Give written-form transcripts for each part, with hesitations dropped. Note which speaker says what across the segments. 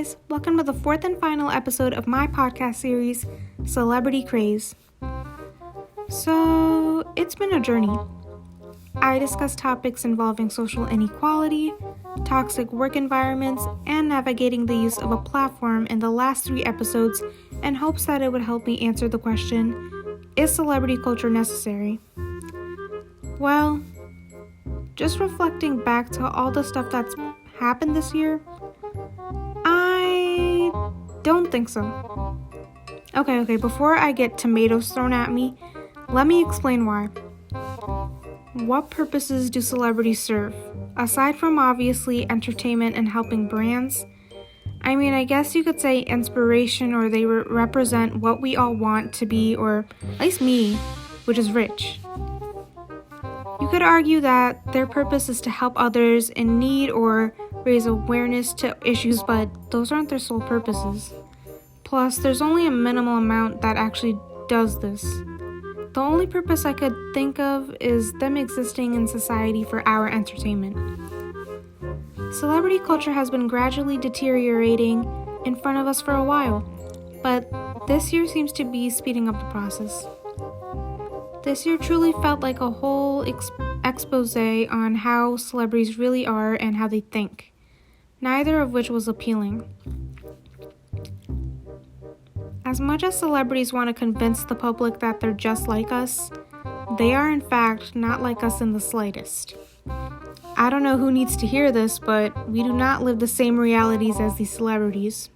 Speaker 1: guys, welcome to the fourth and final episode of my podcast series, Celebrity Craze. So, it's been a journey. I discuss topics involving social inequality, toxic work environments, and navigating the use of a platform in the last 3 episodes in hopes that it would help me answer the question, is celebrity culture necessary? Well, just reflecting back to all the stuff that's happened this year, I don't think so. Okay, before I get tomatoes thrown at me, let me explain why. What purposes do celebrities serve? Aside from obviously entertainment and helping brands, I guess you could say inspiration, or they represent what we all want to be, or at least me, which is rich. You could argue that their purpose is to help others in need or raise awareness to issues, but those aren't their sole purposes. Plus, there's only a minimal amount that actually does this. The only purpose I could think of is them existing in society for our entertainment. Celebrity culture has been gradually deteriorating in front of us for a while, but this year seems to be speeding up the process. This year truly felt like a whole expose on how celebrities really are and how they think, neither of which was appealing. As much as celebrities want to convince the public that they're just like us, they are in fact not like us in the slightest. I don't know who needs to hear this, but we do not live the same realities as these celebrities.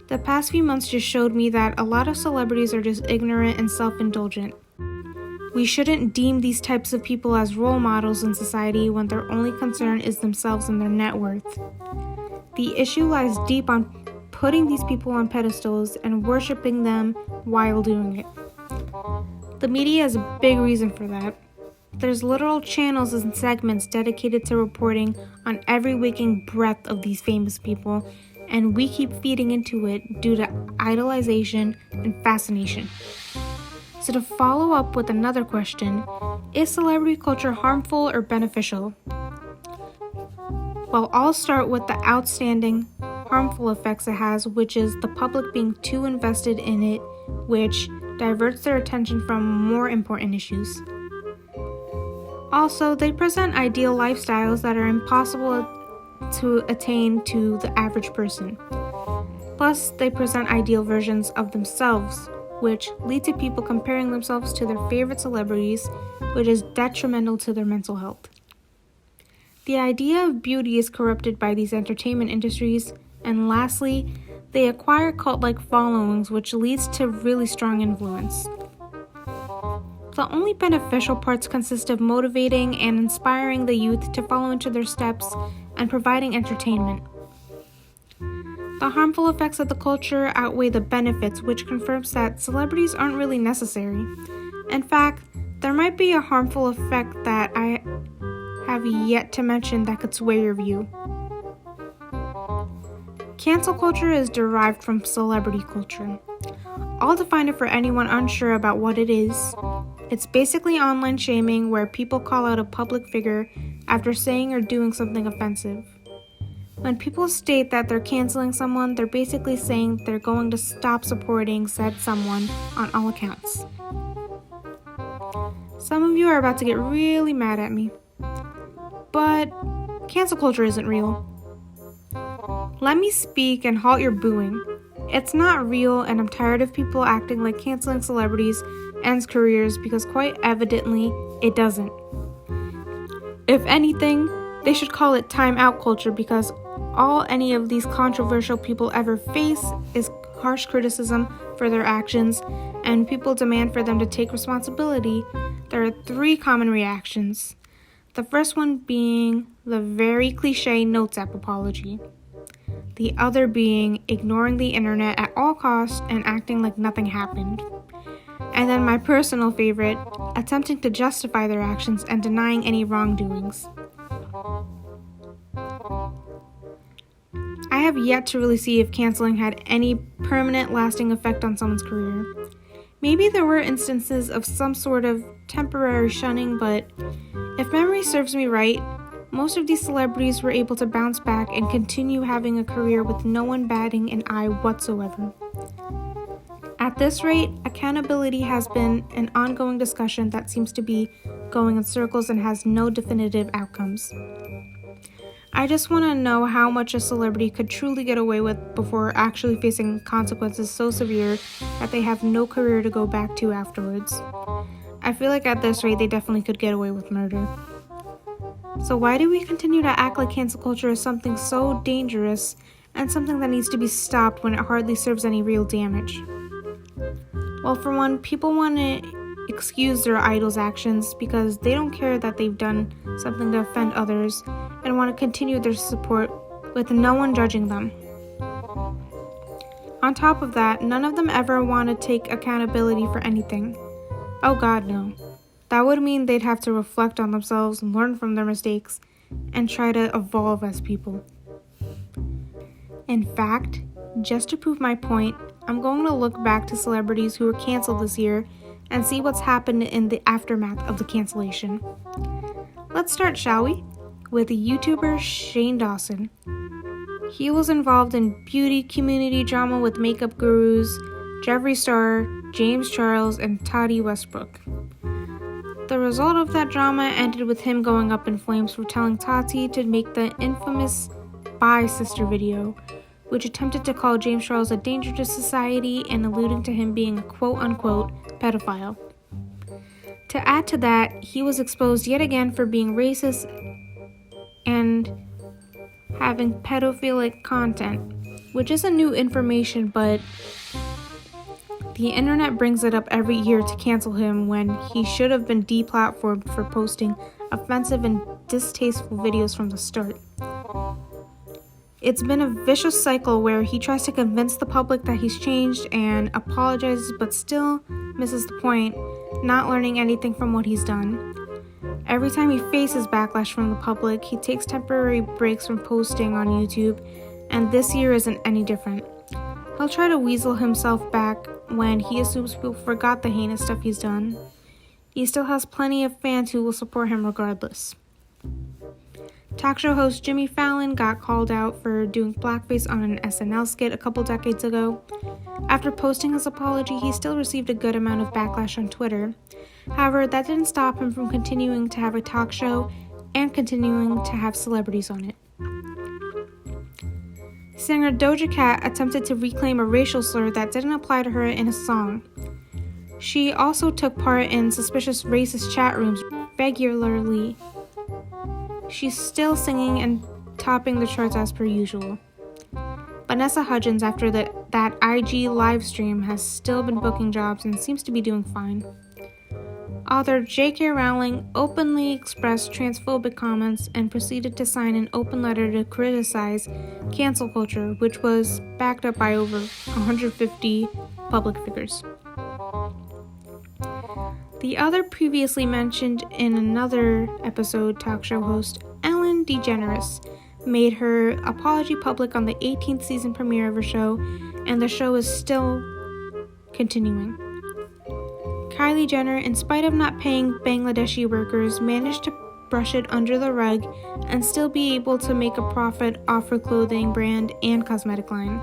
Speaker 1: The past few months just showed me that a lot of celebrities are just ignorant and self-indulgent. We shouldn't deem these types of people as role models in society when their only concern is themselves and their net worth. The issue lies deep on putting these people on pedestals and worshiping them while doing it. The media is a big reason for that. There's literal channels and segments dedicated to reporting on every waking breath of these famous people, and we keep feeding into it due to idolization and fascination. So to follow up with another question, is celebrity culture harmful or beneficial? Well, I'll start with the outstanding harmful effects it has, which is the public being too invested in it, which diverts their attention from more important issues. Also, they present ideal lifestyles that are impossible to attain to the average person. Plus, they present ideal versions of themselves, which lead to people comparing themselves to their favorite celebrities, which is detrimental to their mental health. The idea of beauty is corrupted by these entertainment industries, and lastly, they acquire cult-like followings, which leads to really strong influence. The only beneficial parts consist of motivating and inspiring the youth to follow into their steps and providing entertainment. The harmful effects of the culture outweigh the benefits, which confirms that celebrities aren't really necessary. In fact, there might be a harmful effect that I have yet to mention that could sway your view. Cancel culture is derived from celebrity culture. I'll define it for anyone unsure about what it is. It's basically online shaming where people call out a public figure after saying or doing something offensive. When people state that they're canceling someone, they're basically saying they're going to stop supporting said someone on all accounts. Some of you are about to get really mad at me, but cancel culture isn't real. Let me speak and halt your booing. It's not real, and I'm tired of people acting like canceling celebrities ends careers, because quite evidently it doesn't. If anything, they should call it time out culture, because all any of these controversial people ever face is harsh criticism for their actions, and people demand for them to take responsibility. There are 3 common reactions. The first one being the very cliche Notes app apology. The other being ignoring the internet at all costs and acting like nothing happened. And then my personal favorite, attempting to justify their actions and denying any wrongdoings. I have yet to really see if canceling had any permanent lasting effect on someone's career. Maybe there were instances of some sort of temporary shunning, but if memory serves me right, Most of these celebrities were able to bounce back and continue having a career with no one batting an eye whatsoever. At this rate, accountability has been an ongoing discussion that seems to be going in circles and has no definitive outcomes. I just want to know how much a celebrity could truly get away with before actually facing consequences so severe that they have no career to go back to afterwards. I feel like at this rate they definitely could get away with murder. So why do we continue to act like cancel culture is something so dangerous and something that needs to be stopped when it hardly serves any real damage? Well, for one, people want to excuse their idols' actions because they don't care that they've done something to offend others and want to continue their support with no one judging them. On top of that, none of them ever want to take accountability for anything. Oh God, no. That would mean they'd have to reflect on themselves and learn from their mistakes and try to evolve as people. In fact, just to prove my point, I'm going to look back to celebrities who were canceled this year and see what's happened in the aftermath of the cancellation. Let's start, shall we? With YouTuber Shane Dawson. He was involved in beauty community drama with makeup gurus Jeffree Star, James Charles, and Tati Westbrook. The result of that drama ended with him going up in flames for telling Tati to make the infamous Bye Sister video, which attempted to call James Charles a danger to society and alluding to him being a quote-unquote pedophile. To add to that, he was exposed yet again for being racist and having pedophilic content, which isn't new information, but the internet brings it up every year to cancel him when he should have been deplatformed for posting offensive and distasteful videos from the start. It's been a vicious cycle where he tries to convince the public that he's changed and apologizes but still misses the point, not learning anything from what he's done. Every time he faces backlash from the public, he takes temporary breaks from posting on YouTube, and this year isn't any different. He'll try to weasel himself back when he assumes people forgot the heinous stuff he's done. He still has plenty of fans who will support him regardless. Talk show host Jimmy Fallon got called out for doing blackface on an SNL skit a couple decades ago. After posting his apology, he still received a good amount of backlash on Twitter. However, that didn't stop him from continuing to have a talk show and continuing to have celebrities on it. Singer Doja Cat attempted to reclaim a racial slur that didn't apply to her in a song. She also took part in suspicious racist chat rooms regularly. She's still singing and topping the charts as per usual. Vanessa Hudgens, after that IG live stream, has still been booking jobs and seems to be doing fine. Author J.K. Rowling openly expressed transphobic comments and proceeded to sign an open letter to criticize cancel culture, which was backed up by over 150 public figures. The other previously mentioned in another episode talk show host, Ellen DeGeneres, made her apology public on the 18th season premiere of her show, and the show is still continuing. Kylie Jenner, in spite of not paying Bangladeshi workers, managed to brush it under the rug and still be able to make a profit off her clothing brand and cosmetic line.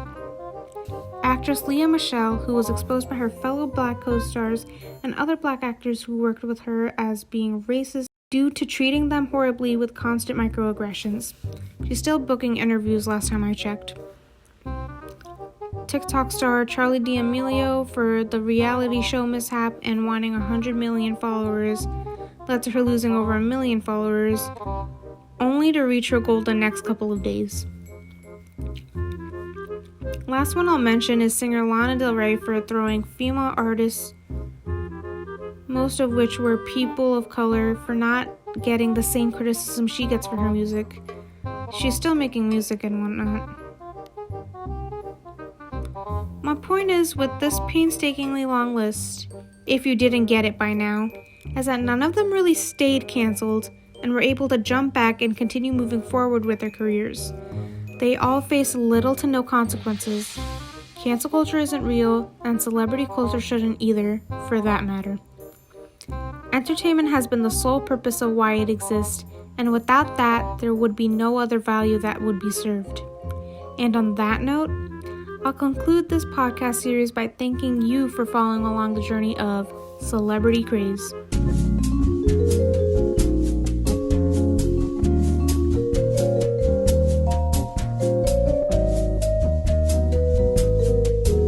Speaker 1: Actress Lea Michele, who was exposed by her fellow black co-stars and other black actors who worked with her as being racist due to treating them horribly with constant microaggressions. She's still booking interviews last time I checked. TikTok star Charli D'Amelio, for the reality show mishap and wanting 100 million followers, led to her losing over 1 million followers, only to reach her goal the next couple of days. Last one I'll mention is singer Lana Del Rey for throwing female artists, most of which were people of color, for not getting the same criticism she gets for her music. She's still making music and whatnot. My point is, with this painstakingly long list, if you didn't get it by now, is that none of them really stayed canceled and were able to jump back and continue moving forward with their careers. They all face little to no consequences. Cancel culture isn't real, and celebrity culture shouldn't either, for that matter. Entertainment has been the sole purpose of why it exists, And without that, there would be no other value that would be served. And on that note, I'll conclude this podcast series by thanking you for following along the journey of Celebrity Craze.